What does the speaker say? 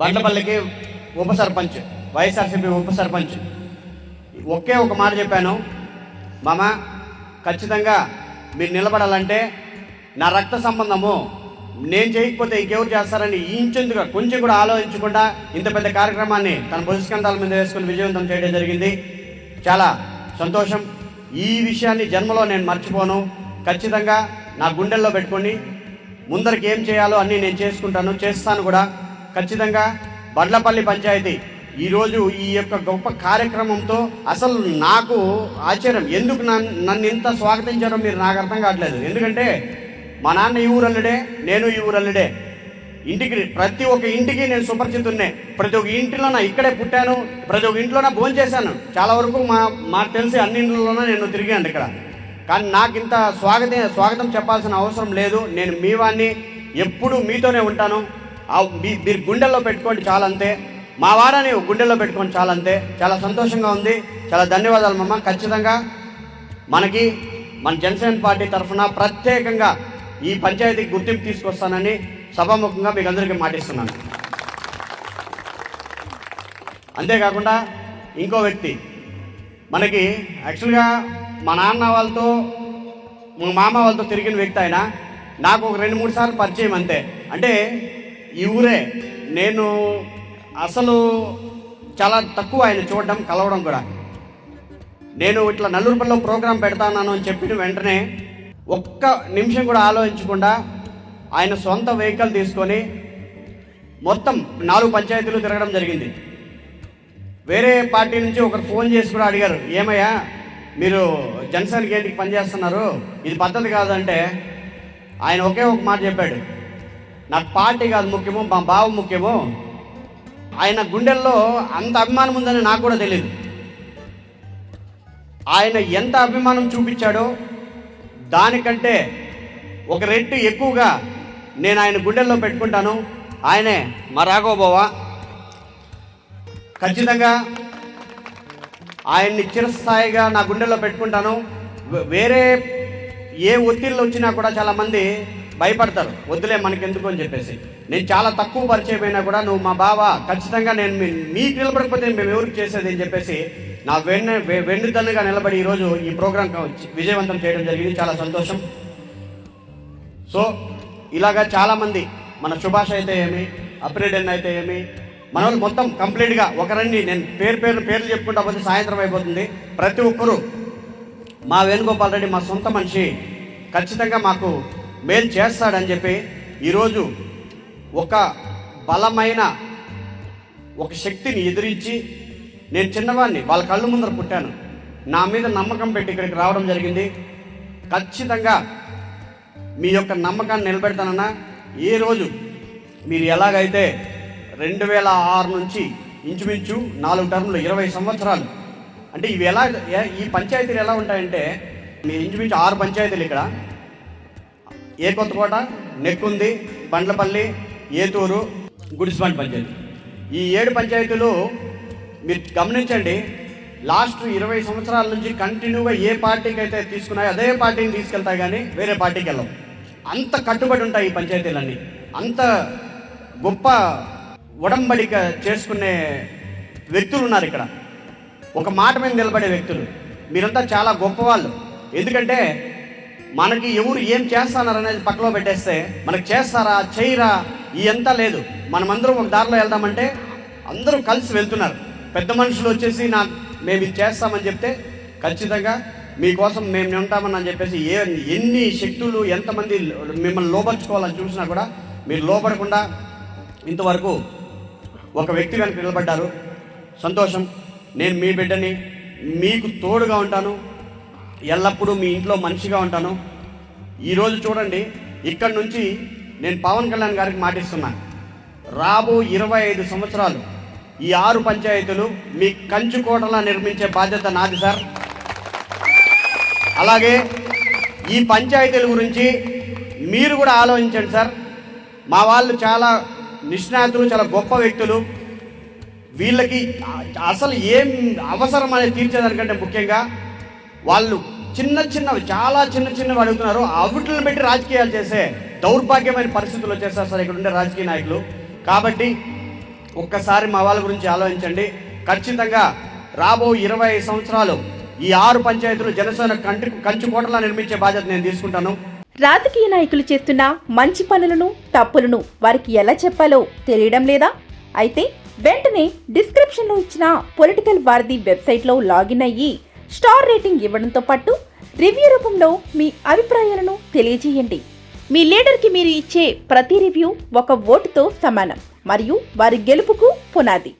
బండ్లపల్లికి ఉప సర్పంచ్, వైఎస్ఆర్సీపీ ఉప సర్పంచ్. ఒకే ఒక మాట చెప్పాను, మామ ఖచ్చితంగా మీరు నిలబడాలంటే నా రక్త సంబంధము, నేను చేయకపోతే ఇంకెవరు చేస్తారని ఇంచెందుగా కొంచెం కూడా ఆలోచించకుండా ఇంత పెద్ద కార్యక్రమాన్ని తన పురస్కంధాల మీద వేసుకుని విజయవంతం చేయడం జరిగింది. చాలా సంతోషం. ఈ విషయాన్ని జన్మలో నేను మర్చిపోను. ఖచ్చితంగా నా గుండెల్లో పెట్టుకొని ముందరికి ఏం చేయాలో అన్నీ నేను చేస్తాను కూడా. ఖచ్చితంగా బండ్లపల్లి పంచాయతీ ఈరోజు ఈ యొక్క గొప్ప కార్యక్రమంతో అసలు నాకు ఆశ్చర్యం, ఎందుకు నన్ను ఇంత స్వాగతించారో మీరు నాకు అర్థం కావట్లేదు. ఎందుకంటే మా నాన్న ఈ ఊరల్లుడే, నేను ఈ ఊరల్లుడే. ఇంటికి ప్రతి ఒక్క ఇంటికి నేను సుపరిచితున్నే. ప్రతి ఒక్క ఇంటిలో నా ఇక్కడే పుట్టాను, ప్రతి ఒక్క ఇంట్లోనే భోజనం చేశాను. చాలా వరకు మాకు తెలిసి అన్ని ఇంట్లోనే నేను తిరిగాను ఇక్కడ. కానీ నాకు ఇంత స్వాగతం చెప్పాల్సిన అవసరం లేదు. నేను మీ వాడిని, ఎప్పుడు మీతోనే ఉంటాను. మీరు గుండెల్లో పెట్టుకోండి చాలంతే. మా వాడని గుండెల్లో పెట్టుకోండి చాలంతే. చాలా సంతోషంగా ఉంది. చాలా ధన్యవాదాలు మమ్మ. ఖచ్చితంగా మన జనసేన పార్టీ తరఫున ప్రత్యేకంగా ఈ పంచాయతీకి గుర్తింపు తీసుకొస్తానని సభాముఖంగా మీకు అందరికీ మాటిస్తున్నాను. అంతేకాకుండా ఇంకో వ్యక్తి, మనకి యాక్చువల్గా మా నాన్న వాళ్ళతో మా మామ వాళ్ళతో తిరిగిన వ్యక్తి ఆయన. నాకు ఒక 2-3 సార్లు పరిచయం అంతే. అంటే ఈ ఊరే. నేను అసలు చాలా తక్కువ ఆయన చూడడం, కలవడం కూడా. నేను ఇట్లా నల్లూరుపల్లిలో ప్రోగ్రాం పెడతాను అని చెప్పిన వెంటనే ఒక్క నిమిషం కూడా ఆలోచించకుండా ఆయన సొంత వెహికల్ తీసుకొని మొత్తం 4 పంచాయతీలు తిరగడం జరిగింది. వేరే పార్టీ నుంచి ఒకరు ఫోన్ చేసి కూడా అడిగారు, ఏమయ్యా మీరు జనసేనకి ఏంటికి పనిచేస్తున్నారు, ఇది పద్ధతి కాదంటే ఆయన ఒకే ఒక మాట చెప్పాడు, నాకు పార్టీ కాదు ముఖ్యము, మా బావ ముఖ్యము. ఆయన గుండెల్లో అంత అభిమానం ఉందని నాకు కూడా తెలియదు. ఆయన ఎంత అభిమానం చూపించాడో దానికంటే ఒక రెట్టు ఎక్కువగా నేను ఆయన గుండెల్లో పెట్టుకుంటాను. ఆయనే మా రాఘవబావ. ఖచ్చితంగా ఆయన్ని చిరస్థాయిగా నా గుండెల్లో పెట్టుకుంటాను. వేరే ఏ ఒత్తిళ్ళు వచ్చినా కూడా చాలామంది భయపడతారు, వద్దులే మనకెందుకు అని చెప్పేసి. నేను చాలా తక్కువ పరిచయం అయినా కూడా నువ్వు మా బావ, ఖచ్చితంగా నేను మీకు నిలబడకపోతే మేము ఎవరికి చేసేది అని చెప్పేసి నా వెన్నుదన్నుగా నిలబడి ఈరోజు ఈ ప్రోగ్రాం విజయవంతం చేయడం జరిగింది. చాలా సంతోషం. సో ఇలాగా చాలామంది, మన సుభాష్ అయితే ఏమి, అప్రేడెన్ అయితే ఏమి, మన వాళ్ళు మొత్తం కంప్లీట్గా ఒకరండి. నేను పేర్లు చెప్పుకుంటా పోతే సాయంత్రం అయిపోతుంది. ప్రతి ఒక్కరూ మా వేణుగోపాల్ రెడ్డి మా సొంత మనిషి, ఖచ్చితంగా మాకు మేలు చేస్తాడని చెప్పి ఈరోజు ఒక బలమైన ఒక శక్తిని ఎదిరించి, నేను చిన్నవాడిని, వాళ్ళ కళ్ళు ముందర పుట్టాను, నా మీద నమ్మకం పెట్టి ఇక్కడికి రావడం జరిగింది. ఖచ్చితంగా మీ యొక్క నమ్మకాన్ని నిలబెడతానన్నా. ఏ రోజు మీరు ఎలాగైతే 2006 నుంచి ఇంచుమించు 4 టర్ములు 20 సంవత్సరాలు, అంటే ఇవి ఈ పంచాయతీలు ఎలా ఉంటాయంటే, మీ ఇంచుమించు 6 పంచాయతీలు ఇక్కడ, ఏ కొత్తకోట, నెక్కుంది, బండ్లపల్లి, ఏతూరు, గుడిసిబండ్ పంచాయతీ. ఈ 7 పంచాయతీలు మీరు గమనించండి. లాస్ట్ 20 సంవత్సరాల నుంచి కంటిన్యూగా ఏ పార్టీకి అయితే తీసుకున్నాయో అదే పార్టీని తీసుకెళ్తాయి, కానీ వేరే పార్టీకి వెళ్ళవు. అంత కట్టుబడి ఉంటాయి ఈ పంచాయతీలన్నీ. అంత గొప్ప ఉడంబడిక చేసుకునే వ్యక్తులు ఉన్నారు ఇక్కడ, ఒక మాట మీద నిలబడే వ్యక్తులు. మీరంతా చాలా గొప్పవాళ్ళు. ఎందుకంటే మనకి ఎవరు ఏం చేస్తున్నారు అనేది పక్కలో పెట్టేస్తే, మనకు చేస్తారా చేయరా ఇదంతా లేదు. మనమందరం ఒక దారిలో వెళ్దామంటే అందరూ కలిసి వెళ్తున్నారు. పెద్ద మనుషులు వచ్చేసి మేము ఇది చేస్తామని చెప్తే ఖచ్చితంగా మీకోసం మేము ఉంటామని చెప్పేసి ఎన్ని శక్తులు ఎంతమంది మిమ్మల్ని లోపరుచుకోవాలని చూసినా కూడా మీరు లోపడకుండా ఇంతవరకు ఒక వ్యక్తి కనుక నిలబడ్డారు. సంతోషం. నేను మీ బిడ్డని, మీకు తోడుగా ఉంటాను, ఎల్లప్పుడూ మీ ఇంట్లో మనిషిగా ఉంటాను. ఈరోజు చూడండి, ఇక్కడి నుంచి నేను పవన్ కళ్యాణ్ గారికి మాటిస్తున్నాను, రాబో 25 సంవత్సరాలు ఈ 6 పంచాయతీలు మీ కంచుకోటలా నిర్మించే బాధ్యత నాది సార్. అలాగే ఈ పంచాయతీల గురించి మీరు కూడా ఆలోచించండి సార్. మా వాళ్ళు చాలా నిష్ణాతులు, చాలా గొప్ప వ్యక్తులు. వీళ్ళకి అసలు ఏం అవసరం అనేది తీర్చేదానికంటే ముఖ్యంగా వాళ్ళు చాలా చిన్నవి అడుగుతున్నారు. అవిటిని పెట్టి రాజకీయాలు చేసే దౌర్భాగ్యమైన పరిస్థితులు వచ్చేస్తారు సార్ ఇక్కడ ఉండే రాజకీయ నాయకులు. కాబట్టి ఒక్కసారి మా వాళ్ళ గురించి ఆలోచించండి. ఖచ్చితంగా రాబో 25 సంవత్సరాలు ఈ 6 పంచాయతీలు జనసేన కంచుకోటలా నిర్మించే బాధ్యత నేను తీసుకుంటాను. రాజకీయ నాయకులు చేస్తున్న మంచి పనులను తప్పులను వారికి ఎలా చెప్పాలో తెలియడం లేదా? అయితే వెంటనే డిస్క్రిప్షన్లో ఇచ్చిన పొలిటికల్ వారధి వెబ్సైట్లో లాగిన్ అయ్యి స్టార్ రేటింగ్ ఇవ్వడంతో పాటు రివ్యూ రూపంలో మీ అభిప్రాయాలను తెలియజేయండి. మీ లీడర్కి మీరు ఇచ్చే ప్రతి రివ్యూ ఒక ఓటుతో సమానం మరియు వారి గెలుపుకు పునాది.